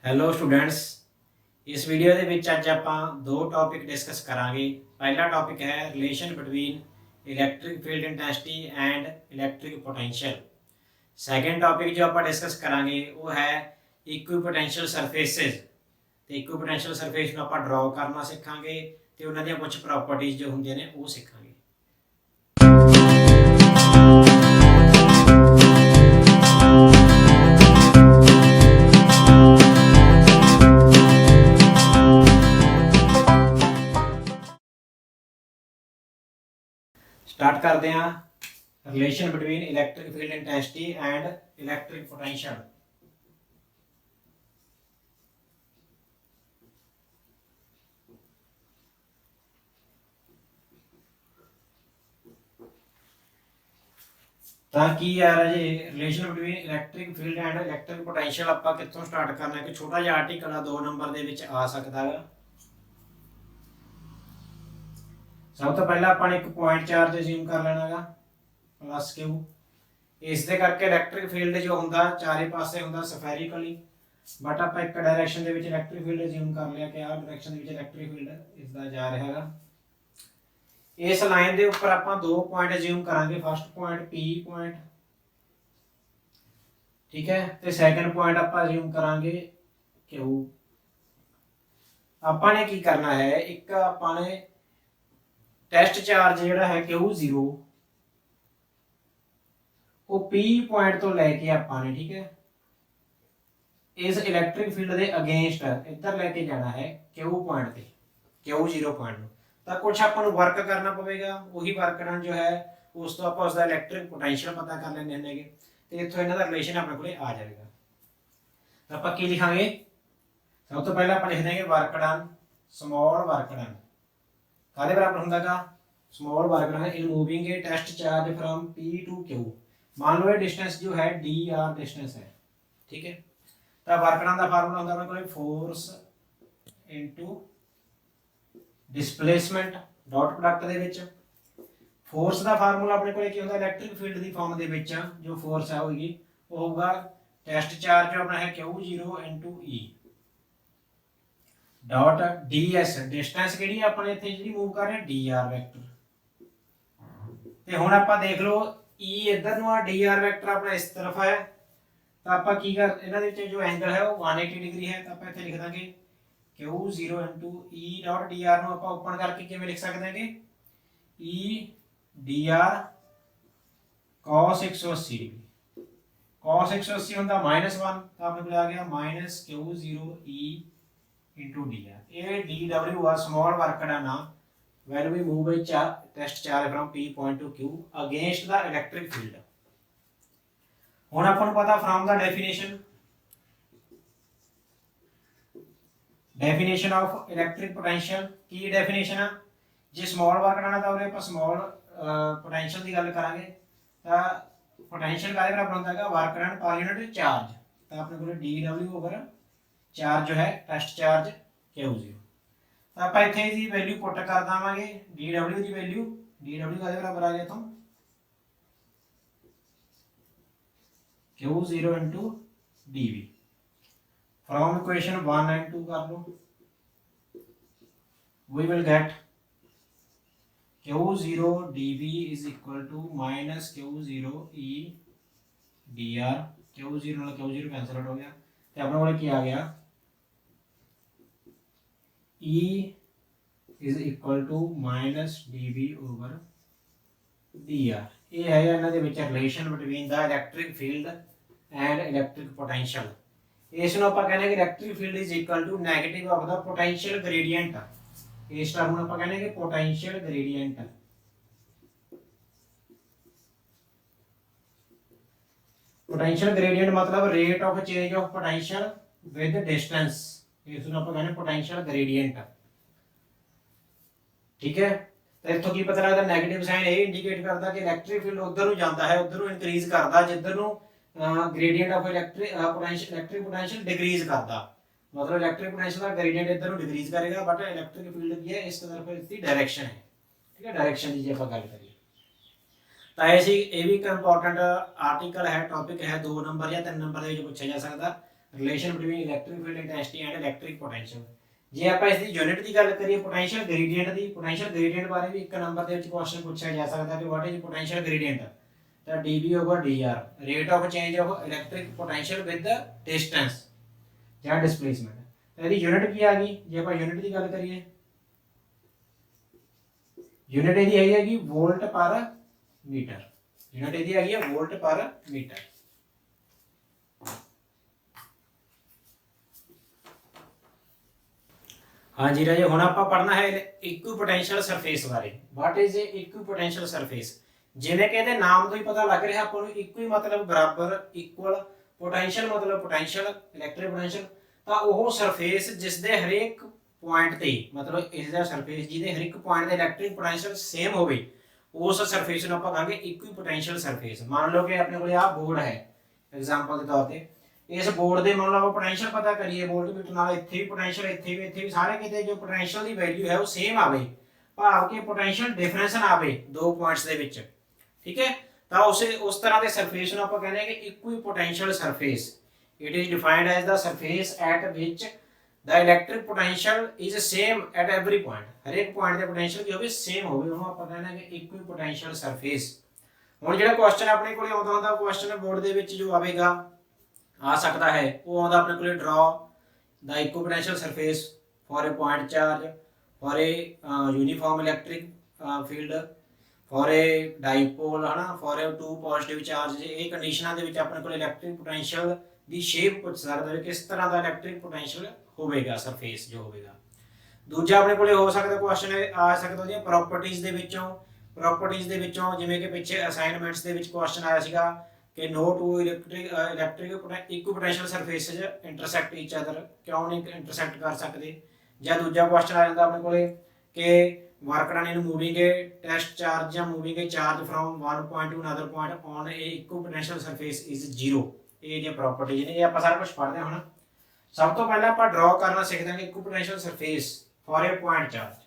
Hello students. ਇਸ video ਦੇ ਵਿੱਚ ਅੱਜ ਆਪਾਂ ਦੋ ਟੌਪਿਕ ਡਿਸਕਸ ਕਰਾਂਗੇ। ਪਹਿਲਾ ਟੌਪਿਕ ਹੈ relation between electric field intensity and electric potential. Second topic ਜੋ ਆਪਾਂ ਡਿਸਕਸ ਕਰਾਂਗੇ ਉਹ ਹੈ ਇਕੁਈਪੋਟੈਂਸ਼ੀਅਲ ਸਰਫੇਸਿਸ। ਤੇ ਇਕੁਈਪੋਟੈਂਸ਼ੀਅਲ ਸਰਫੇਸ ਨੂੰ ਆਪਾਂ ਡਰਾਅ ਕਰਨਾ ਸਿੱਖਾਂਗੇ ਤੇ ਉਹਨਾਂ ਦੀਆਂ ਕੁਝ ਪ੍ਰੋਪਰਟੀਜ਼ ਜੋ ਹੁੰਦੀਆਂ ਨੇ ਉਹ ਸਿੱਖਾਂਗੇ। स्टार्ट करते हैं relation between electric field intensity and electric potential. ताकि यार जी relation between electric field and electric potential ਆਪਾਂ ਕਿੱਥੋਂ ਸਟਾਰਟ ਕਰਨਾ ਹੈ ਕਿ ਛੋਟਾ ਜਿਹਾ ਆਰਟੀਕਲ ਆ 2 ਨੰਬਰ ਦੇ ਵਿੱਚ ਆ ਸਕਦਾ ਹੈ। ਸਭ ਤੋਂ ਪਹਿਲਾਂ ਆਪਾਂ ਨੇ ਇੱਕ ਪੁਆਇੰਟ ਚਾਰਜ ਅਸਿਊਮ ਕਰ ਲੈਣਾ ਹੈਗਾ ਪਲੱਸ ਕਿਊ। ਇਸ ਦੇ ਕਰਕੇ ਇਲੈਕਟ੍ਰਿਕ ਫੀਲਡ ਜੋ ਹੁੰਦਾ ਚਾਰੇ ਪਾਸੇ ਹੁੰਦਾ ਸਫੈਰੀਕਲੀ, ਬਟ ਆਪਾਂ ਇੱਕ ਡਾਇਰੈਕਸ਼ਨ ਦੇ ਵਿੱਚ ਇਲੈਕਟ੍ਰਿਕ ਫੀਲਡ ਅਸਿਊਮ ਕਰ ਲਿਆ ਕਿ ਆਹ ਡਾਇਰੈਕਸ਼ਨ ਦੇ ਵਿੱਚ ਇਲੈਕਟ੍ਰਿਕ ਫੀਲਡ ਇਸ ਦਾ ਜਾ ਰਿਹਾ ਹੈਗਾ। ਇਸ ਲਾਈਨ ਦੇ ਉੱਪਰ ਆਪਾਂ ਦੋ ਪੁਆਇੰਟ ਅਸਿਊਮ ਕਰਾਂਗੇ। ਫਸਟ ਪੁਆਇੰਟ P ਪੁਆਇੰਟ, ठीक है, ਤੇ ਸੈਕੰਡ ਪੁਆਇੰਟ ਆਪਾਂ ਅਸਿਊਮ ਕਰਾਂਗੇ Q। ਆਪਾਂ ਨੇ ਕੀ ਕਰਨਾ ਹੈ, ਇੱਕ ਆਪਾਂ ਨੇ ਟੈਸਟ ਚਾਰਜ ਜਿਹੜਾ ਹੈ Q0 ਉਹ P ਪੁਆਇੰਟ ਤੋਂ ਲੈ ਕੇ ਆਪਾਂ ਨੇ, ਠੀਕ ਹੈ, ਇਸ ਇਲੈਕਟ੍ਰਿਕ ਫੀਲਡ ਦੇ ਅਗੇਂਸਟ ਇੱਧਰ ਲੈ ਕੇ ਜਾਣਾ ਹੈ Q ਪੁਆਇੰਟ ਤੇ, Q0 ਪੁਆਇੰਟ ਨੂੰ। ਤਾਂ ਕੁਝ ਆਪਾਂ ਨੂੰ ਵਰਕ ਕਰਨਾ ਪਵੇਗਾ। ਉਹੀ ਵਰਕ ਡਨ ਜੋ ਹੈ ਉਸ ਤੋਂ ਆਪਾਂ ਉਸਦਾ ਇਲੈਕਟ੍ਰਿਕ ਪੋਟੈਂਸ਼ੀਅਲ ਪਤਾ ਕਰ ਲੈਣੇ ਹੁੰਦੇ ਤੇ ਇੱਥੋਂ ਇਹਨਾਂ ਦਾ ਰਿਲੇਸ਼ਨ ਆਪਣੇ ਕੋਲੇ ਆ ਜਾਏਗਾ। ਤਾਂ ਆਪਾਂ ਕੀ ਲਿਖਾਂਗੇ, ਸਭ ਤੋਂ ਪਹਿਲਾਂ ਆਪਾਂ ਲਿਖ ਦੇਂਗੇ work done, small work done ਕਾਹਦੇ ਬਰਾਬਰ ਹੁੰਦਾਗਾ, small work done in moving a test charge from P to Q। मान लो ये डिस्टेंस जो है dr डिस्टेंस है, ठीक है। तो वर्क डन का फार्मूला होता है अपने force into displacement dot product ਦੇ ਵਿੱਚ। फोर्स का फार्मूला अपने को ਕੀ ਹੁੰਦਾ इलैक्ट्रिक फील्ड की फॉर्म ਦੇ ਵਿੱਚ जो फोर्स है होगी वो होगा टेस्ट चार्ज जो अपना है Q0 into E dot ds distance ਕਿਹੜੀ ਹੈ ਆਪਣੇ ਇੱਥੇ ਜਿਹੜੀ ਮੂਵ ਕਰ ਰਹੇ dr ਵੈਕਟਰ। ਤੇ ਹੁਣ ਆਪਾਂ ਦੇਖ ਲਓ E ਇੱਧਰ ਨੂੰ ਆ, dr ਵੈਕਟਰ ਆਪਣਾ ਇਸ ਤਰਫ ਹੈ। ਤਾਂ ਆਪਾਂ ਕੀ ਕਰ ਇਹਨਾਂ ਦੇ ਵਿੱਚ ਜੋ ਐਂਗਲ ਹੈ ਉਹ 180 ਡਿਗਰੀ ਹੈ। ਤਾਂ ਆਪਾਂ ਇੱਥੇ ਲਿਖ ਦਾਂਗੇ Q0 into E dot dr ਨੂੰ ਆਪਾਂ ਓਪਨ ਕਰਕੇ ਕਿਵੇਂ ਲਿਖ ਸਕਦੇ ਹਾਂਗੇ, E dr cos 180 degree. cos 180 ਹੁੰਦਾ -1, ਤਾਂ ਆਪਣੇ ਕੋਲ ਆ ਗਿਆ -Q0 E into dr। ਇਹ dw ਆ ਸਮਾਲ ਵਰਕ ਡਨ ਆ when we move a test charge from P point to Q against the electric field। ਹੁਣ ਆਪਾਂ ਨੂੰ ਪਤਾ from the definition of electric potential Ki definition ਆ। ਜੇ small work done ਆ ਤਾਂ ਉਹਦੇ ਆਪਾਂ ਸਮਾਲ ਪੋਟੈਂਸ਼ੀਅਲ ਦੀ ਗੱਲ ਕਰਾਂਗੇ। ਤਾਂ ਪੋਟੈਂਸ਼ੀਅਲ ਕਾਹਦੇ ਬਰਾਬਰ ਹੁੰਦਾ ਹੈਗਾ, ਵਰਕ ਡਨ ਪਰ ਯੂਨਿਟ ਚਾਰਜ। ਤਾਂ ਆਪਣੇ ਕੋਲ dw ਓਵਰ ਚਾਰਜ ਜੋ ਹੈ ਟੈਸਟ ਚਾਰਜ Q0। ਤਾਂ ਆਪਾਂ ਇੱਥੇ ਦੀ ਵੈਲਿਊ ਪੁੱਟ ਕਰ ਦਵਾਂਗੇ dw ਦੀ ਵੈਲਿਊ, dw ਕਾਹਦੇ ਬਰਾਬਰ ਆ ਗਿਆ ਤੋਂ Q0 into dv। from equation 1 and 2 कर लो, we will get Q0 dv is equal to minus Q0 E dr। Q0 ਨਾਲ Q0 कैंसिल आउट हो गया ਤੇ ਆਪਣੇ ਕੋਲ ਕੀ ਆ ਗਿਆ, E is equal to minus dv over dr। ਇਹ ਹੈ ਇਹਨਾਂ ਦੇ ਵਿੱਚ relation between the electric field and electric potential. ਇਸ ਨੂੰ ਆਪਾਂ ਕਹਿੰਦੇ ਕਿ electric field is equal to negative of the potential gradient. ਇਸ ਟਰਮ ਨੂੰ ਆਪਾਂ ਕਹਿੰਦੇ ਕਿ ਪੋਟੈਂਸ਼ੀਅਲ ਗ੍ਰੇਡੀਐਂਟ। पोटेंशियल ग्रेडियंट मतलब rate of change of potential with distance. इसको ਆਪਾਂ ਕਹਿੰਦੇ पोटेंशियल ग्रेडियंट, ठीक है। तो इत्थों की पता लगदा नेगेटिव साइन ये इंडिकेट करता कि इलैक्ट्रिक फील्ड उधर ਨੂੰ ਜਾਂਦਾ ਹੈ, ਉਧਰ ਨੂੰ ਇਨਕਰੀਜ਼ ਕਰਦਾ ਜਿੱਧਰ ਨੂੰ gradient of electric potential decrease करता। मतलब इलैक्ट्रिक पोटेंशियल का ग्रेडियंट इधर ਨੂੰ डिक्रीज करेगा, बट इलैक्ट्रिक फील्ड की है इस तरफ इसकी डायरेक्शन है, ठीक है। डायरेक्शन की जे ਆਪਾਂ ਗੱਲ ਕਰੀਏ ਤਾਂ ਇਹ ਵੀ ਇੱਕ ਇੰਪੋਰਟੈਂਟ ਆਰਟੀਕਲ ਹੈ, ਟੌਪਿਕ ਹੈ 2 ਨੰਬਰ ਜਾਂ 3 ਨੰਬਰ ਦੇ ਵਿੱਚ ਪੁੱਛਿਆ ਜਾ ਸਕਦਾ। Relation between electric field intensity and electric potential. ਜੇ ਆਪਾਂ ਇਸ ਦੀ ਯੂਨਿਟ ਦੀ ਗੱਲ ਕਰੀਏ ਪੋਟੈਂਸ਼ੀਅਲ ਗ੍ਰੇਡੀਐਂਟ ਦੀ, ਪੋਟੈਂਸ਼ੀਅਲ ਗ੍ਰੇਡੀਐਂਟ ਬਾਰੇ ਵੀ ਇੱਕ ਨੰਬਰ ਦੇ ਵਿੱਚ ਕੁਐਸਚਨ ਪੁੱਛਿਆ ਜਾ ਸਕਦਾ ਕਿ ਵਾਟ ਇਜ਼ ਪੋਟੈਂਸ਼ੀਅਲ ਗ੍ਰੇਡੀਐਂਟ, ਤਾਂ dv over dr, rate of change of electric potential with distance ਜਾਂ ਡਿਸਪਲੇਸਮੈਂਟ। ਤਾਂ ਇਹਦੀ ਯੂਨਿਟ ਕੀ ਆ ਗਈ, ਜੇ ਆਪਾਂ ਯੂਨਿਟ ਦੀ ਗੱਲ ਕਰੀਏ ਯੂਨਿਟ ਇਹਦੀ ਹੈਗੀ ਵੋਲਟ ਪਰ ਮੀਟਰ, ਯੂਨਿਟ ਇਹਦੀ ਹੈਗੀ ਹੈ ਵੋਲਟ ਪਰ ਮੀਟਰ। हाँ जी राजे, हुण आपां पढ़ना है इक्विपोटेंशियल सरफेस बारे। What is a equipotential surface? जिवें कि इहदे नाम तो ही पता लग रहा आपां नूं, इक्वी मतलब बराबर, इक्वल, पोटेंशियल मतलब पोटेंशियल इलैक्ट्रिक पोटेंशियल, तां ओह सरफेस जिस दे हरेक पॉइंट ते मतलब इसदा सरफेस जिहदे हर एक पॉइंट ते इलैक्ट्रिक पोटेंशियल सेम होवे, उस सरफेस नूं आपां कहांगे इक्विपोटेंशियल सरफेस। मान लो कि अपने कोल आ बोर्ड है एग्जांपल के तौर पे, इस बोर्ड के मान लो पोटेंशियल पता करिए वोल्ट मीटर नाल, इत्थे भी पोटेंशियल इत्थे भी सारे किते जो पोटेंशियल की वैल्यू है वो सेम आवे, भाव के पोटेंशियल डिफरेंस ना आवे दो पॉइंट्स दे विच, ठीक है। तो उस तरह के सरफेस नूं आपां कहंदे हैं कि equipotential surface. It is defined as the surface at which the electric potential is same at every point, हर एक पॉइंट दे पोटेंशियल की होवे सेम होवे, उहनूं आपां कहंदे हैं कि इक्विपोटेंशियल सरफेस। हुण जिहड़ा क्वेश्चन अपने कोल आउंदा हुंदा क्वेश्चन बोर्ड दे विच जो आवेगा आ सकता है वो आंदा अपने को draw the equipotential surface for a point charge, for a uniform electric field, for a dipole है ना, for a two positive charge. ये कंडीशनां दे विच अपने को इलैक्ट्रिक पोटेंशियल दी शेप पूछ सकदा है, किस तरह का इलैक्ट्रिक पोटेंशियल होवेगा सरफेस जो होवेगा। दूजा अपने को हो सकता क्वेश्चन आ सकता जी प्रॉपर्टीज दे विचों, प्रॉपर्टीज दे विचों जिवें कि पिछे असाइनमेंट्स दे विच क्वेश्चन आया सीगा कि no two electric equipotential surfaces intersect each other, क्यों नहीं इंटरसेक्ट कर सकते। या दूजा क्वेश्चन आ जाता अपने को कि work done in moving a test charge या moving a charge from one point to another point on a equipotential surface is zero. ये जो प्रॉपर्टीज ने ये आप सारा कुछ पढ़ते हैं। हम सब तो पहले आप ड्रॉ करना सीखते हैं equipotential surface for a point charge.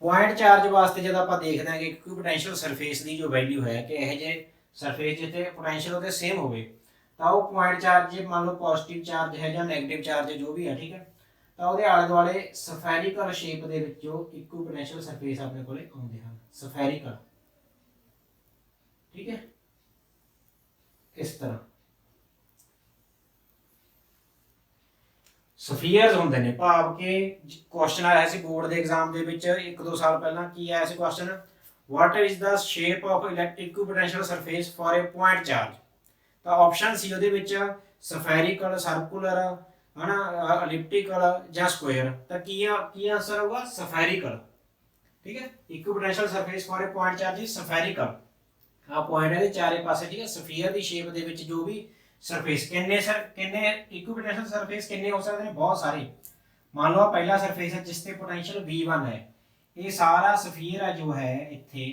Point charge वास्ते जब आप देखते हैं कि इक्विपोटेंशियल सरफेस की जो वैल्यू है कि यह जे सरफेस जिते पोटेंशियल होते सेम हो, तो वो पॉइंट चार्ज जे मान लो पॉजिटिव चार्ज है या नैगेटिव चार्ज है जो भी है, ठीक है, तो वो आले दुआले सफेरिकल शेप के इक्विपोटेंशियल सरफेस अपने को आते हैं, सफेरिकल, ठीक है, इस तरह सफीयर्स होंदे ने। भाव के क्वेश्चन आया सी बोर्ड के एग्जाम के विच 1-2 साल पहला की आया सी question, what is the shape of equipotential surface for a point charge. तो ऑप्शन सी उहदे विच सफेरिकल, सर्कुलर, है ना, एलिप्टिकल या स्क्वायर। तो की आंसर होगा सफेरिकल, ठीक है। Equipotential surface for a point charge is spherical. आ पॉइंट है चारे पासे, ठीक है, सफीयर की शेप दे विच जो भी सरफेस किन्ने इक्विपोटेंशियल सरफेस किन्ने हो सकते हैं, बहुत सारे। मान लो पहला सरफेस है जिसते पोटेंशियल V1 है, ये सारा सफीयर है जो है इत्थे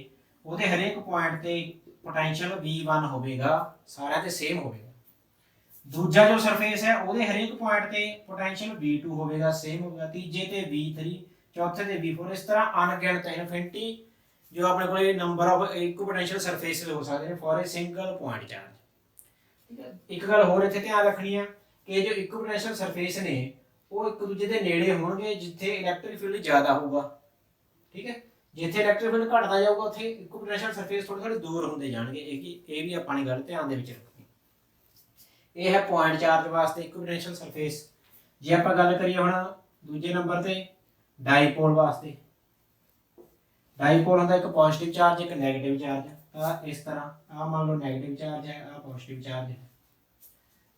ओदे हर एक पॉइंट ते पोटेंशियल V1 होवेगा, सारा ते सेम होवेगा। दूजा जो सरफेस है ओदे हर एक पॉइंट ते पोटेंशियल V2 होवेगा, सेम होवेगा। तीजे ते V3, चौथे ते V4, इस तरह अनगिनत इनफिनिटी जो अपने को नंबर ऑफ इक्विपोटेंशियल सरफेस हो सकते हैं for a single point charge. एक गल होर इत्थे ध्यान रखनी है कि जो इक्विपोटेंशियल सरफेस ने वो एक दूजे के नेड़े होंगे जिथे इलैक्ट्रिक फील्ड ज़्यादा होगा, ठीक है। जिथे इलैक्ट्रिक फील्ड घटता जाऊगा उत्थे इक्विपोटेंशियल सरफेस थोड़े थोड़े दूर होंदे जाणगे। ये भी अपनी गल ध्यान दे विच रखनी। ये है पॉइंट चार्ज वास्ते इक्विपोटेंशियल सरफेस। जे आपां गल करिए हुण दूजे नंबर ते डाइपोल वास्ते, डाइपोल होंदा एक पॉजिटिव चार्ज एक नैगेटिव चार्ज। इस तरह आ मान लो नैगेटिव चार्ज है, आ पॉजिटिव चार्ज है।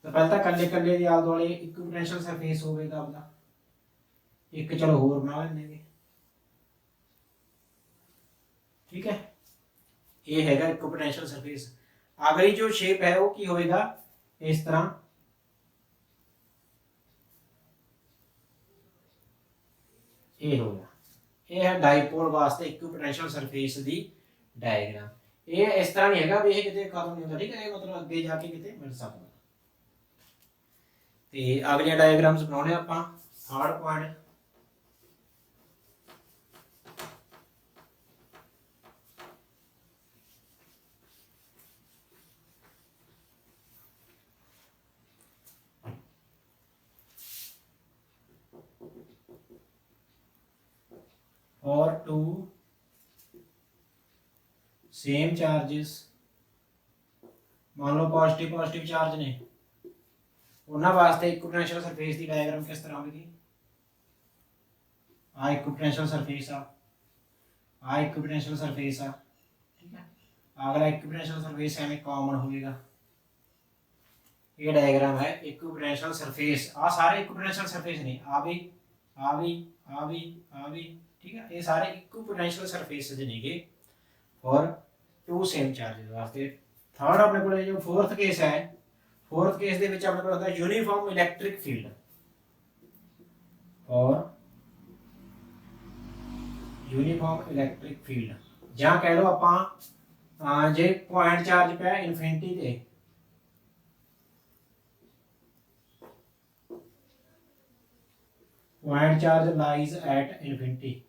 तो पहले तो कल्ले कल्ले दी आले दुआले इक्विपोटेंशियल सरफेस होवेगा आपदा, एक चलो होर बना लेंगे, ठीक है। ये हैगा इक्विपोटेंशियल सरफेस। अगली जो शेप है वो की होएगा इस तरह, ये होगा, ये है डाइपोल वास्ते इक्विपोटेंशियल सरफेस दी डायग्राम। ये इस तरह नहीं हैगा भी ये किते खत्म नहीं होता, ठीक है, ये मतलब अगे जाके किते मिल सकता। ते अगली डायग्राम्स बनाने आपां। Third point for two same charges, मान लो पॉजिटिव पॉजिटिव चार्ज ने, ਉਹਨਾਂ ਵਾਸਤੇ ਇਕੁਇਪੋਟੈਂਸ਼ੀਅਲ ਸਰਫੇਸ ਦੀ ਡਾਇਗਰਾਮ ਕਿਸ ਤਰ੍ਹਾਂ ਹੋਵੇਗੀ। ਆ ਇਕੁਇਪੋਟੈਂਸ਼ੀਅਲ ਸਰਫੇਸ ਆ ਇਕੁਇਪੋਟੈਂਸ਼ੀਅਲ ਸਰਫੇਸ ਆ, ਠੀਕ ਹੈ। ਅਗਲਾ ਇਕੁਇਪੋਟੈਂਸ਼ੀਅਲ ਸਰਫੇਸ ਐਵੇਂ ਕਾਮਨ ਹੋਵੇਗਾ। ਇਹ ਡਾਇਗਰਾਮ ਹੈ ਇਕੁਇਪੋਟੈਂਸ਼ੀਅਲ ਸਰਫੇਸ। ਆ ਸਾਰੇ ਇਕੁਇਪੋਟੈਂਸ਼ੀਅਲ ਸਰਫੇਸ ਨੇ, ਆ ਵੀ ਆ ਵੀ ਆ ਵੀ ਆ ਵੀ, ਠੀਕ ਹੈ। ਇਹ ਸਾਰੇ ਇਕੁਇਪੋਟੈਂਸ਼ੀਅਲ ਸਰਫੇਸ ਦੇ ਨੇਗੇ ਫॉर टू सेम चार्जेस वास्ते। थर्ड अपने को जो फोर्थ केस है, फोर्थ केस ਦੇ ਵਿੱਚ ਆਪਣੇ ਕੋਲ ਹੁੰਦਾ यूनिफॉर्म इलैक्ट्रिक फील्ड और यूनिफॉर्म इलैक्ट्रिक फील्ड ਜਾਂ ਕਹਿ ਲਓ ਆਪਾਂ ਜੇ ਪੁਆਇੰਟ ਚਾਰਜ ਪਿਆ ਇਨਫਿਨਿਟੀ ਤੇ, point charge lies at infinity,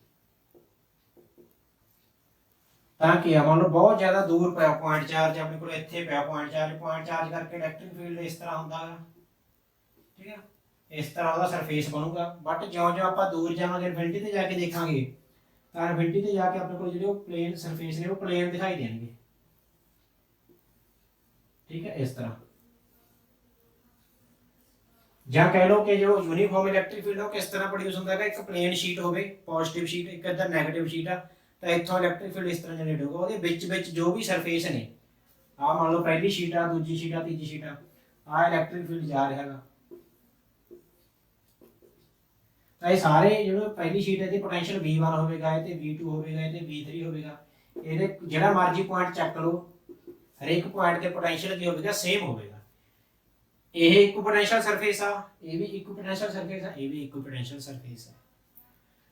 ਤਾਂ ਕਿ ਮੰਨ ਲਓ ਬਹੁਤ ਜ਼ਿਆਦਾ ਦੂਰ ਪਿਆ ਪੁਆਇੰਟ ਚਾਰਜ ਆਪਣੇ ਕੋਲ, ਇੱਥੇ ਪਿਆ ਪੁਆਇੰਟ ਚਾਰਜ ਕਰਕੇ ਇਲੈਕਟ੍ਰਿਕ ਫੀਲਡ ਇਸ ਤਰ੍ਹਾਂ ਹੁੰਦਾ ਹੈ, ਠੀਕ ਹੈ। ਇਸ ਤਰ੍ਹਾਂ ਉਹਦਾ ਸਰਫੇਸ ਬਣੂਗਾ। ਬਟ ਜਿਉਂ-ਜਿਉਂ ਆਪਾਂ ਦੂਰ ਜਾਵਾਂਗੇ ਇਨਫਿਨਿਟੀ ਤੇ ਜਾ ਕੇ ਦੇਖਾਂਗੇ ਤਾਂ ਇਨਫਿਨਿਟੀ ਤੇ ਜਾ ਕੇ ਆਪਣੇ ਕੋਲ ਜਿਹੜੇ ਉਹ ਪਲੇਨ ਸਰਫੇਸ ਨੇ ਉਹ ਪਲੇਨ ਦਿਖਾਈ ਦੇਣਗੇ, ਠੀਕ ਹੈ। ਇਸ ਤਰ੍ਹਾਂ ਜਾਂ ਕਹਿ ਲਓ ਕਿ ਜੋ ਯੂਨੀਫਾਰਮ ਇਲੈਕਟ੍ਰਿਕ ਫੀਲਡ ਉਹ ਕਿਸ ਤਰ੍ਹਾਂ ਪ੍ਰੋਡਿਊਸ ਹੁੰਦਾ ਹੈਗਾ, ਇੱਕ ਪਲੇਨ ਸ਼ੀਟ ਹੋਵੇ ਪੋਜ਼ਿਟਿਵ ਸ਼ੀਟ, ਇੱਕ ਇੱਧਰ ਨੈਗੇਟਿਵ ਸ਼ੀਟ ਆ, ਤਾਂ ਇੱਥੋਂ ਇਲੈਕਟ੍ਰਿਕ ਫੀਲਡ ਇਸ ਤਰ੍ਹਾਂ ਜਨਰੇਟ ਹੋਊਗਾ। ਉਹਦੇ ਵਿੱਚ ਜੋ ਵੀ ਸਰਫੇਸ ਨੇ, ਆਹ ਮੰਨ ਲਓ ਪਹਿਲੀ ਸ਼ੀਟ ਆ, ਦੂਜੀ ਸ਼ੀਟ ਆ, ਤੀਜੀ ਸ਼ੀਟ ਆ, ਆਹ ਇਲੈਕਟ੍ਰਿਕ ਫੀਲਡ ਜਾ ਰਿਹਾ ਹੈਗਾ, ਤਾਂ ਇਹ ਸਾਰੇ ਜਿਹੜੇ ਪਹਿਲੀ ਸ਼ੀਟ ਹੈ ਤੇ ਪੋਟੈਂਸ਼ੀਅਲ V1 ਹੋਵੇਗਾ, ਇਹ ਤੇ V2 ਹੋਵੇਗਾ, ਇਹ ਤੇ V3 ਹੋਵੇਗਾ। ਇਹਦੇ ਜਿਹੜਾ ਮਰਜ਼ੀ ਪੁਆਇੰਟ ਚੱਕ ਲਓ, ਹਰੇਕ ਪੁਆਇੰਟ ਤੇ ਪੋਟੈਂਸ਼ੀਅਲ ਕੀ ਹੋਵੇਗਾ, ਸੇਮ ਹੋਵੇਗਾ। ਇਹ ਇਕੁਇਪੋਟੈਂਸ਼ੀਅਲ ਸਰਫੇਸ ਆ, ਇਹ ਵੀ ਇਕੁਇਪੋਟੈਂਸ਼ੀਅਲ ਸਰਫੇਸ ਆ, ਇਹ ਵੀ ਇਕੁਇਪੋਟੈਂਸ਼ੀਅਲ ਸਰਫੇਸ ਆ।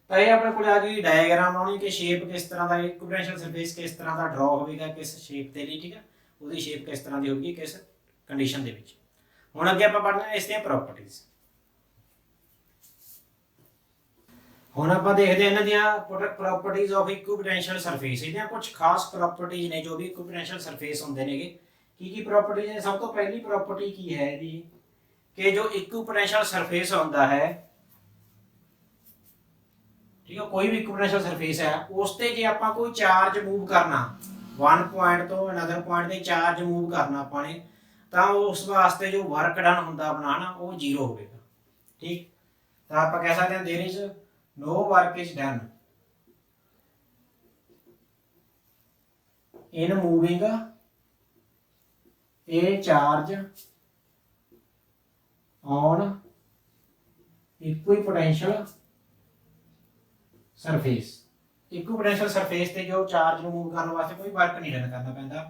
ਤਾਂ ਇਹ ਆਪਣੇ ਕੋਲ ਆ ਗਈ ਡਾਇਗਰਾਮ ਬਣਾਉਣੀ ਕਿ ਸ਼ੇਪ ਕਿਸ ਤਰ੍ਹਾਂ ਦਾ, ਇਕੁਇਪੋਟੈਂਸ਼ੀਅਲ ਸਰਫੇਸ ਕਿਸ ਤਰ੍ਹਾਂ ਦਾ ਡਰਾ ਹੋਵੇਗਾ, ਕਿਸ ਸ਼ੇਪ ਦੇ ਲਈ, ਠੀਕ ਹੈ। ਉਹਦੀ ਸ਼ੇਪ ਕਿਸ ਤਰ੍ਹਾਂ ਦੀ ਹੋਵੇਗੀ, ਕਿਸ ਕੰਡੀਸ਼ਨ ਦੇ ਵਿੱਚ। ਹੁਣ ਅੱਗੇ ਆਪਾਂ ਪੜ੍ਹਨਾ ਇਸ ਦੀਆਂ ਪ੍ਰੋਪਰਟੀਜ਼। ਹੁਣ ਆਪਾਂ ਦੇਖਦੇ ਹਾਂ ਇਹਨਾਂ ਦੀਆਂ ਪ੍ਰੋਪਰਟੀਜ਼ ਆਫ ਇਕੁਇਪੋਟੈਂਸ਼ੀਅਲ ਸਰਫੇਸ। ਇਹਦੀਆਂ ਕੁਝ ਖਾਸ ਪ੍ਰੋਪਰਟੀਜ਼ ਨੇ ਜੋ ਵੀ ਇਕੁਇਪੋਟੈਂਸ਼ੀਅਲ ਸਰਫੇਸ ਹੁੰਦੇ ਨੇਗੇ। ਕੀ ਪ੍ਰੋਪਰਟੀਜ਼ ਨੇ? ਸਭ ਤੋਂ ਪਹਿਲੀ ਪ੍ਰੋਪਰਟੀ ਕੀ ਹੈ ਇਹਦੀ ਕਿ ਜੋ ਇਕੁਇਪੋਟੈਂਸ਼ੀਅਲ ਸਰਫੇਸ ਹੁੰਦਾ ਹੈ, ਠੀਕ ਹੈ, ਕੋਈ ਵੀ ਇਕੁਇਪੋਟੈਂਸ਼ੀਅਲ ਸਰਫੇਸ ਹੈ, ਉਸ ਤੇ ਜੇ ਆਪਾਂ ਕੋਈ ਚਾਰਜ ਮੂਵ ਕਰਨਾ, ਵਨ ਪੁਆਇੰਟ ਤੋਂ ਅਨਦਰ ਪੁਆਇੰਟ ਤੇ ਚਾਰਜ ਮੂਵ ਕਰਨਾ ਆਪਾਂ ਨੇ, ਤਾਂ ਉਸ ਵਾਸਤੇ ਜੋ ਵਰਕ ਡਨ ਹੁੰਦਾ ਬਣਾਣਾ ਉਹ 0 ਹੋਵੇਗਾ, ਠੀਕ। ਤਾਂ ਆਪਾਂ ਕਹਿ ਸਕਦੇ ਹਾਂ there is no work is done in moving a charge on equipotential surface। Equipotential surface ਤੇ ਜੋ ਚਾਰਜ ਨੂੰ ਮੂਵ ਕਰਨ ਵਾਸਤੇ ਕੋਈ ਵਰਕ ਨਹੀਂ ਡਨ ਕਰਨਾ ਪੈਂਦਾ।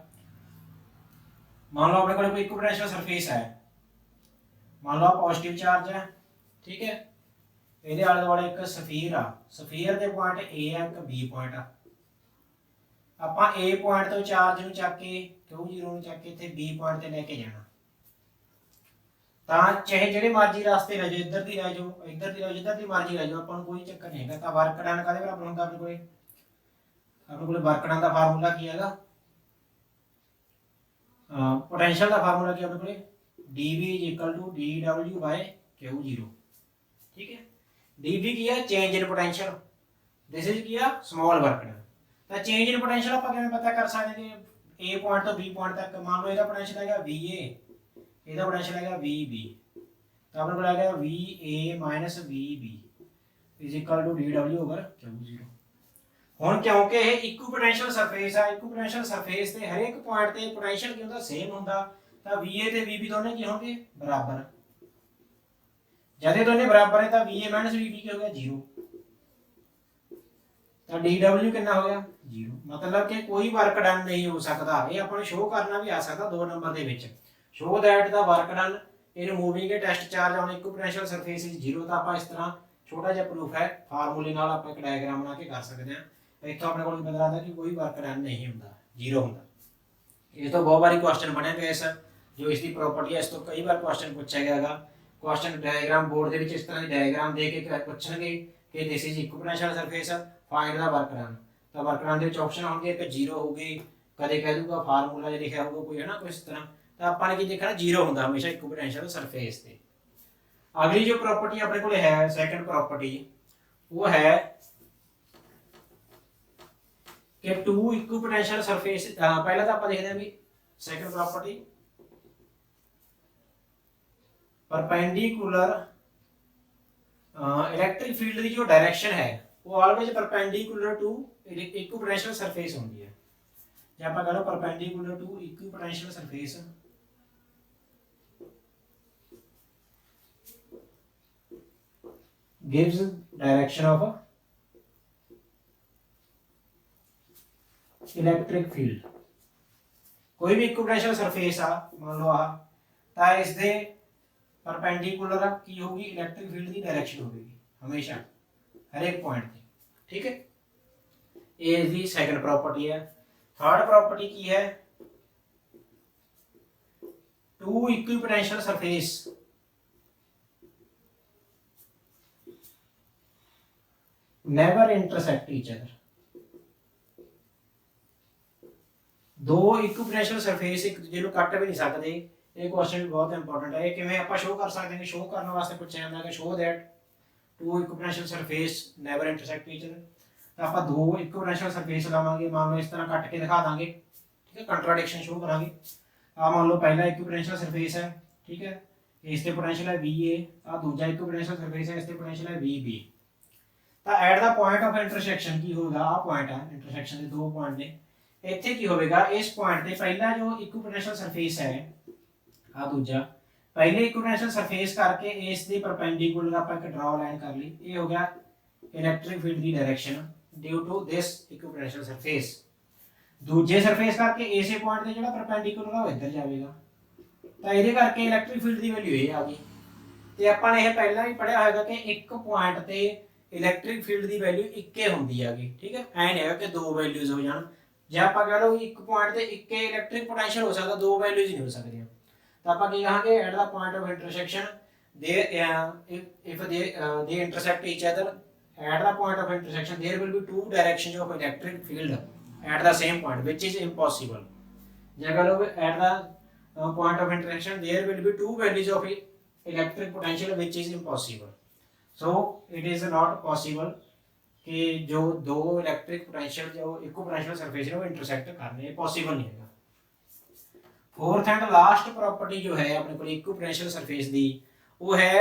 ਮੰਨ ਲਓ ਆਪਣੇ ਕੋਲ ਕੋਈ ਇਕੁਇਪੋਟੈਂशियल ਸਰਫੇਸ ਹੈ, ਮੰਨ ਲਓ ਪੋਜ਼ਿਟਿਵ ਚਾਰਜ ਹੈ, ਠੀਕ ਹੈ। ਇਹਦੇ ਆਲੇ ਦੁਆਲੇ ਇੱਕ ਸਫੀਅਰ ਆ, ਸਫੀਅਰ ਦੇ ਪੁਆਇੰਟ A ਹੈ, ਇੱਕ B ਪੁਆਇੰਟ ਆ। ਆਪਾਂ A ਪੁਆਇੰਟ ਤੋਂ ਚਾਰਜ ਨੂੰ ਚੱਕ ਕੇ Q0 ਨੂੰ ਚੱਕ ਕੇ ਇੱਥੇ B ਪੁਆਇੰਟ ਤੇ ਲੈ ਕੇ ਜਾਣਾ, ਤਾਂ ਚਾਹੇ ਜਿਹੜੇ ਮਰਜ਼ੀ ਰਸਤੇ ਲੈ ਜਾਓ, ਇੱਧਰ ਦੀ ਲੈ ਜਾਓ, ਇੱਧਰ ਦੀ ਲੈ ਜਾਓ, ਜਿੱਧਰ ਦੀ ਮਰਜ਼ੀ ਲੈ ਜਾਓ, ਆਪਾਂ ਨੂੰ ਕੋਈ ਚੱਕਰ ਨਹੀਂ ਹੈਗਾ। ਤਾਂ ਵਰਕ ਡਨ ਕਾਹਦੇ ਬਰਾਬਰ ਹੁੰਦਾ ਆਪਣੇ ਕੋਲੇ ਵਰਕ ਡਨ ਦਾ ਫਾਰਮੂਲਾ ਕੀ ਹੈਗਾ, पोटेंशियल का फार्मूला क्या अपने को dV = dW/Q0, ठीक है। dV की है change in potential, this is की है स्मॉल वर्क डन। तो चेंज इन पोटेंशियल आप कैसे पता कर सकते हैं कि A पॉइंट तो B पॉइंट तक, मान लो इसका पोटेंशियल है VA, इसका पोटेंशियल है VB, तो अपने को आएगा VA - VB = dW/Q0। ਹੁਣ ਕਿਉਂਕਿ ਇਹ ਇਕੁਇਪੋਟੈਂਸ਼ੀਅਲ ਸਰਫੇਸ ਆ, ਇਕੁਇਪੋਟੈਂਸ਼ੀਅਲ ਸਰਫੇਸ ਤੇ ਹਰੇਕ ਪੁਆਇੰਟ ਤੇ ਪੋਟੈਂਸ਼ੀਅਲ ਕੀ ਹੁੰਦਾ, ਸੇਮ ਹੁੰਦਾ, ਤਾਂ VA ਤੇ VB ਦੋਨੇ ਕੀ ਹੋਣਗੇ, ਬਰਾਬਰ। ਜਦ ਇਹ ਦੋਨੇ ਬਰਾਬਰ ਹੈ ਤਾਂ VA - VB ਕੀ ਹੋ ਗਿਆ, 0। ਤਾਂ dW ਕਿੰਨਾ ਹੋ ਗਿਆ, 0। ਮਤਲਬ ਕਿ ਕੋਈ ਵਰਕ ਡਨ ਨਹੀਂ ਹੋ ਸਕਦਾ। ਇਹ ਆਪਾਂ ਨੂੰ ਸ਼ੋਅ ਕਰਨਾ ਵੀ ਆ ਸਕਦਾ 2 ਨੰਬਰ ਦੇ ਵਿੱਚ, show that the work done in moving a test charge on equipotential surface is 0। ਤਾਂ ਆਪਾਂ ਇਸ ਤਰ੍ਹਾਂ ਛੋਟਾ ਜਿਹਾ ਪ੍ਰੂਫ ਹੈ, ਫਾਰਮੂਲੇ ਨਾਲ ਆਪਾਂ ਇੱਕ ਡਾਇਗਰਾਮ ਬਣਾ ਕੇ ਕਰ ਸਕਦੇ ਹਾਂ। ਇੱਥੋਂ ਆਪਣੇ ਕੋਲ ਪਤਾ ਲੱਗਦਾ ਕਿ ਕੋਈ ਵਰਕ ਡਨ ਨਹੀਂ ਹੁੰਦਾ, 0 ਹੁੰਦਾ। ਇਸ ਤੋਂ ਬਹੁਤ ਵਾਰੀ ਕੁਐਸਚਨ ਬਣਿਆ ਪਿਆ ਇਸ ਜੋ ਇਸ ਦੀ ਪ੍ਰੋਪਰਟੀ ਹੈ, ਇਸ ਤੋਂ ਕਈ ਵਾਰ ਕੁਐਸਚਨ ਪੁੱਛਿਆ ਗਿਆ ਹੈਗਾ। ਕੁਐਸਚਨ ਡਾਇਗਰਾਮ ਬੋਰਡ ਦੇ ਵਿੱਚ ਇਸ ਤਰ੍ਹਾਂ ਦੀ ਡਾਇਗਰਾਮ ਦੇ ਕੇ ਪੁੱਛਣਗੇ ਕਿ this is equipotential surface, find the work done. ਤਾਂ ਵਰਕ ਡਨ ਦੇ ਵਿੱਚ ਆਪਸ਼ਨ ਹੋਣਗੇ, ਇੱਕ 0 ਹੋਊਗੀ, ਕਦੇ ਕਹਿ ਦੂਗਾ ਫਾਰਮੂਲਾ ਜੇ ਲਿਖਿਆ ਹੋਊਗਾ ਕੋਈ, ਹੈ ਨਾ, ਕੁਝ ਤਰ੍ਹਾਂ। ਤਾਂ ਆਪਾਂ ਨੇ ਕੀ ਦੇਖਣਾ, 0 ਹੁੰਦਾ ਹਮੇਸ਼ਾ ਇਕੁਇਪੋਟੈਂਸ਼ੀਅਲ ਸਰਫੇਸ ਤੇ। ਅਗਲੀ ਜੋ ਪ੍ਰੋਪਰਟੀ ਆਪਣੇ ਕੋਲ ਹੈ, ਸੈਕੰਡ ਪ੍ਰੋਪਰਟੀ, ਉਹ ਹੈ ਕਿ ਟੂ ਇਕੁਇਪੋਟੈਂਸ਼ੀਅਲ ਸਰਫੇਸ, ਪਹਿਲਾਂ ਤਾਂ ਆਪਾਂ ਦੇਖਦੇ ਹਾਂ ਵੀ second property, perpendicular electric field की जो डायरेक्शन है वो always perpendicular to equipotential surface होती है। जब आप कह लो perpendicular to equipotential surface gives direction of electric field. कोई भी इक्विपोटेंशियल सरफेस आ मान लो आ ता इस दे परपेंडिकुलर की होगी इलेक्ट्रिक फील्ड की डायरेक्शन होगी हमेशा हर एक पॉइंट पे, ठीक है। ये इसकी सेकंड प्रॉपर्टी है। थर्ड प्रॉपर्टी की है two equipotential surface never intersect each other. दो इक्विपोटेंशियल सरफेस एक दूसरे को कट भी नहीं सकते। ਇਹ ਕੁਐਸਚਨ ਵੀ ਬਹੁਤ ਇੰਪੋਰਟੈਂਟ ਹੈ। ਇਹ ਕਿਵੇਂ ਆਪਾਂ ਸ਼ੋਅ ਕਰ ਸਕਦੇ ਹਾਂ? ਸ਼ੋਅ ਕਰਨ ਵਾਸਤੇ ਪੁੱਛਿਆ ਜਾਂਦਾ ਹੈ ਕਿ show that two equipotential surface never intersect each other. ਤਾਂ ਆਪਾਂ ਦੋ ਇਕੁਇਪੋਟੈਂਸ਼ੀਅਲ ਸਰਫੇਸ ਲਾਵਾਂਗੇ, ਮੰਨ ਲਓ ਇਸ ਤਰ੍ਹਾਂ ਕੱਟ ਕੇ ਦਿਖਾ ਦਾਂਗੇ, ਠੀਕ ਹੈ, ਕੰਟਰਾਡਿਕਸ਼ਨ ਸ਼ੋਅ ਕਰਾਂਗੇ। ਆ ਮੰਨ ਲਓ ਪਹਿਲਾ ਇਕੁਇਪੋਟੈਂਸ਼ੀਅਲ ਸਰਫੇਸ ਹੈ, ਠੀਕ ਹੈ, ਇਸ ਤੇ ਪੋਟੈਂਸ਼ੀਅਲ ਹੈ VA, ਆ ਦੂਜਾ ਇਕੁਇਪੋਟੈਂਸ਼ੀਅਲ ਸਰਫੇਸ ਹੈ, ਇਸ ਤੇ ਪੋਟੈਂਸ਼ੀਅਲ ਹੈ VB। ਤਾਂ at the point of intersection ਕੀ ਹੋਗਾ? ਆ ਪੁਆਇੰਟ ਹੈ ਇੰਟਰਸੈਕਸ਼ਨ ਦੇ ਦੋ ਪੁਆਇੰਟ ਨੇ। ਇੱਥੇ ਕੀ ਹੋਵੇਗਾ? ਇਸ ਪੁਆਇੰਟ ਤੇ ਪਹਿਲਾ ਜੋ ਇਕੁਇਪੋਟੈਂਸ਼ੀਅਲ ਸਰਫੇਸ ਹੈ ਆ ਦੂਜਾ पहले इक्विपोटेंशियल सरफेस करके इस दी परपेंडिकुलर ਆਪਾਂ ਇੱਕ ਡਰਾ ਲਾਈਨ ਕਰ ਲਈ। ਇਹ ਹੋ ਗਿਆ ਇਲੈਕਟ੍ਰਿਕ ਫੀਲਡ ਦੀ direction due to this equipotential surface. ਦੂਜੇ ਸਰਫੇਸ ਕਰਕੇ ਇਸੇ ਪੁਆਇੰਟ ਤੇ ਜਿਹੜਾ ਪਰਪੈਂਡੀਕੁਲਰ ਆ ਉਹ ਇੱਧਰ ਜਾਵੇਗਾ, ਤਾਂ ਇਹਦੇ ਕਰਕੇ ਇਲੈਕਟ੍ਰਿਕ ਫੀਲਡ ਦੀ ਵੈਲਿਊ ਇਹ ਆ ਗਈ। ਤੇ ਆਪਾਂ ਨੇ ਇਹ ਪਹਿਲਾਂ ਵੀ ਪੜਿਆ ਹੋਵੇਗਾ ਕਿ ਇੱਕ ਪੁਆਇੰਟ ਤੇ ਇਲੈਕਟ੍ਰਿਕ ਫੀਲਡ ਦੀ ਵੈਲਿਊ ਇੱਕੇ ਹੁੰਦੀ ਹੈਗੀ, ਠੀਕ ਹੈ। ਐ ਨਹੀਂ ਹੈਗਾ ਕਿ ਦੋ ਵੈਲਿਊਜ਼ ਹੋ ਜਾਣ। ਜੇ ਆਪਾਂ ਕਹ ਲਓ ਇੱਕ ਪੁਆਇੰਟ ਤੇ ਇੱਕੇ ਇਲੈਕਟ੍ਰਿਕ ਪੋਟੈਂਸ਼ੀਅਲ ਹੋ ਸਕਦਾ, ਦੋ ਵੈਲਿਊਜ਼ ਨਹੀਂ ਹੋ ਸਕਦੀਆਂ। तो आप कहेंगे at the point of intersection they if they intersect each other at the point of intersection there will be two directions of electric field at the same point which is impossible। अगर at the point of intersection there will be two values of electric potential which is impossible। so it is not possible कि जो दो electric potential जो equipotential surface है वो intersect करने possible नहीं है। फोर्थ एंड लास्ट प्रॉपर्टी जो है अपने को इक्विपोटेंशियल सरफेस दी वो है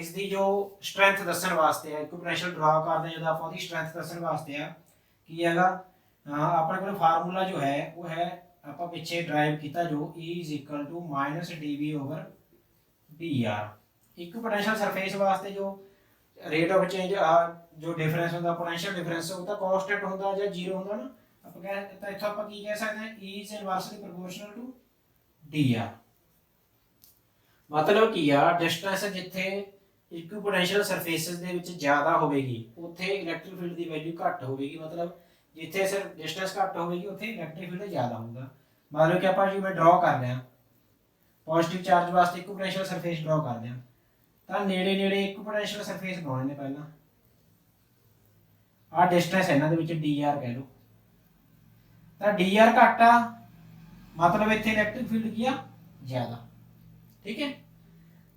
इस दी जो स्ट्रेंथ दसन वास्ते है। इक्विपोटेंशियल ड्रा करते हैं जब आप उसकी स्ट्रेंथ दसन वास्ते है कि हैगा अपने को फार्मूला जो है वो है आप पिछे ड्राइव किया जो E is equal to -dV/dr। Equipotential surface वास्ते जो रेट ऑफ चेंज जो डिफरेंस होता पोटेंशियल डिफरेंस होता कांस्टेंट होता या जीरो होता ना, ਆਪਾਂ ਤਾਂ ਇੱਥੋਂ ਆਪਾਂ ਕੀ ਕਹਿ ਸਕਦੇ ਹਾਂ? E is inversely proportional to dr। ਮਤਲਬ ਕੀ ਆ ਡਿਸਟੈਂਸ ਜਿੱਥੇ ਇਕੁਇਪੋਟੈਂਸ਼ੀਅਲ ਸਰਫੇਸਿਸ ਦੇ ਵਿੱਚ ਜ਼ਿਆਦਾ ਹੋਵੇਗੀ ਉੱਥੇ ਇਲੈਕਟ੍ਰਿਕ ਫੀਲਡ ਦੀ ਵੈਲਿਊ ਘੱਟ ਹੋਵੇਗੀ। ਮਤਲਬ ਜਿੱਥੇ ਸਿਰ ਡਿਸਟੈਂਸ ਘੱਟ ਹੋਵੇਗੀ ਉੱਥੇ ਇਲੈਕਟ੍ਰਿਕ ਫੀਲਡ ਜ਼ਿਆਦਾ ਹੋਊਗਾ। ਮਤਲਬ ਕਿ ਆਪਾਂ ਜਿਵੇਂ ਡਰਾ ਕਰ ਰਹੇ ਹਾਂ ਪੋਜ਼ਿਟਿਵ ਚਾਰਜ ਵਾਸਤੇ ਇਕੁਇਪੋਟੈਂਸ਼ੀਅਲ ਸਰਫੇਸ ਡਰਾ ਕਰਦੇ ਹਾਂ ਤਾਂ ਨੇੜੇ ਨੇੜੇ ਇਕੁਇਪੋਟੈਂਸ਼ੀਅਲ ਸਰਫੇਸ ਬਣਾਉਣੇ ਨੇ। ਪਹਿਲਾਂ ਆ ਡਿਸਟੈਂਸ ਇਹਨਾਂ ਦੇ ਵਿੱਚ dr ਕਹਿ ਲਓ, ਤਾਂ dr ਘੱਟ ਆ ਮਤਲਬ ਇੱਥੇ ਇਲੈਕਟ੍ਰਿਕ ਫੀਲਡ ਕੀ ਆ? ਜ਼ਿਆਦਾ, ਠੀਕ ਹੈ।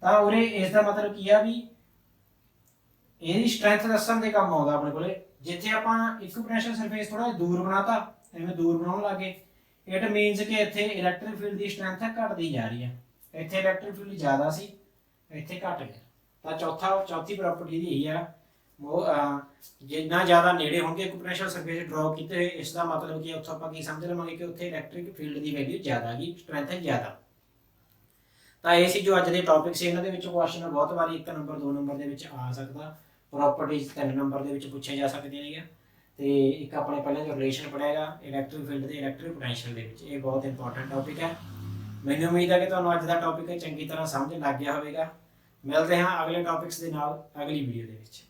ਤਾਂ ਉਰੇ ਇਸ ਦਾ ਮਤਲਬ ਕੀ ਆ ਵੀ ਇਹਦੀ ਸਟਰੈਂਥ ਦੱਸਣ ਦੇ ਕੰਮ ਆਉਂਦਾ ਆਪਣੇ ਕੋਲੇ। ਜਿੱਥੇ ਆਪਾਂ ਇਕੁਇਪੋਟੈਂਸ਼ੀਅਲ ਸਰਫੇਸ ਥੋੜਾ ਦੂਰ ਬਣਾਤਾ, ਐਵੇਂ ਦੂਰ ਬਣਾਉਣ ਲੱਗੇ, ਇਟ ਮੀਨਸ ਕਿ ਇੱਥੇ ਇਲੈਕਟ੍ਰਿਕ ਫੀਲਡ ਦੀ ਸਟਰੈਂਥ ਘਟਦੀ ਜਾ ਰਹੀ ਹੈ। ਇੱਥੇ ਇਲੈਕਟ੍ਰਿਕ ਫੀਲਡ ਜ਼ਿਆਦਾ ਸੀ, ਇੱਥੇ ਘਟ ਗਿਆ। ਤਾਂ ਚੌਥੀ ਪ੍ਰੋਪਰਟੀ ਦੀ ਇਹੀ ਆ ਉਹ ਜਿੰਨਾ ਜ਼ਿਆਦਾ ਨੇੜੇ ਹੋਣਗੇ ਇਕੁਇਪੋਟੈਂਸ਼ੀਅਲ ਸਰਫੇਸ ਡਰਾ ਕੀਤੇ ਹੋਏ, ਇਸ ਦਾ ਮਤਲਬ ਕਿ ਉੱਥੋਂ ਆਪਾਂ ਕੀ ਸਮਝ ਲਵਾਂਗੇ ਕਿ ਉੱਥੇ ਇਲੈਕਟ੍ਰਿਕ ਫੀਲਡ ਦੀ ਵੈਲਿਊ ਜ਼ਿਆਦਾ ਹੈਗੀ, ਸਟਰੈਂਥ ਹੈ ਜ਼ਿਆਦਾ। ਤਾਂ ਇਹ ਸੀ ਜੋ ਅੱਜ ਦੇ ਟੌਪਿਕ ਸੀ। ਇਹਨਾਂ ਦੇ ਵਿੱਚੋਂ ਕੁਐਸਚਨ ਬਹੁਤ ਵਾਰੀ 1 ਨੰਬਰ 2 ਨੰਬਰ ਦੇ ਵਿੱਚ ਆ ਸਕਦਾ, ਪ੍ਰੋਪਰਟੀਜ਼ 3 ਨੰਬਰ ਦੇ ਵਿੱਚ ਪੁੱਛੇ ਜਾ ਸਕਦੀਆਂ ਹੈਗੀਆਂ। ਤੇ ਇੱਕ ਆਪਣੇ ਪਹਿਲਾਂ ਜੋ ਰਿਲੇਸ਼ਨ ਪੜਿਆਗਾ ਇਲੈਕਟ੍ਰਿਕ ਫੀਲਡ ਤੇ ਇਲੈਕਟ੍ਰਿਕ ਪੋਟੈਂਸ਼ੀਅਲ ਦੇ ਵਿੱਚ, ਇਹ ਬਹੁਤ ਇੰਪੋਰਟੈਂਟ ਟੌਪਿਕ ਹੈ। ਮੈਨੂੰ ਉਮੀਦ ਹੈ ਕਿ ਤੁਹਾਨੂੰ ਅੱਜ ਦਾ ਟੌਪਿਕ ਚੰਗੀ ਤਰ੍ਹਾਂ ਸਮਝ ਲੱਗ ਗਿਆ ਹੋਵੇਗਾ। ਮਿਲਦੇ ਹਾਂ ਅਗਲੇ ਟੌਪਿਕਸ ਦੇ ਨਾਲ ਅਗਲੀ ਵੀਡੀਓ ਦੇ ਵਿੱਚ।